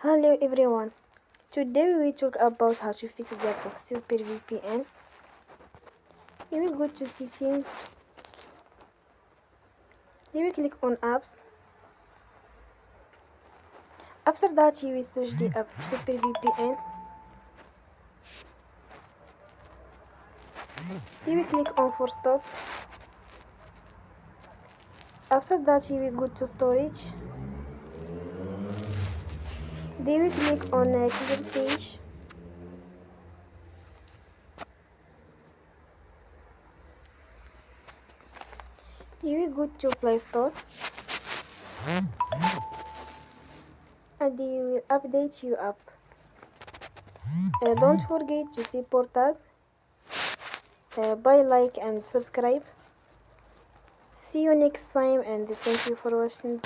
Hello everyone. Today we will talk about how to fix the app of SuperVpn. You will go to settings. You will click on apps. After that you will search the app SuperVpn. You will click on force stop. After that you will go to storage. Then you will click on clear page. You will go to Play Store and you will update your app. Don't forget to support us by like and subscribe. See you next time and thank you for watching.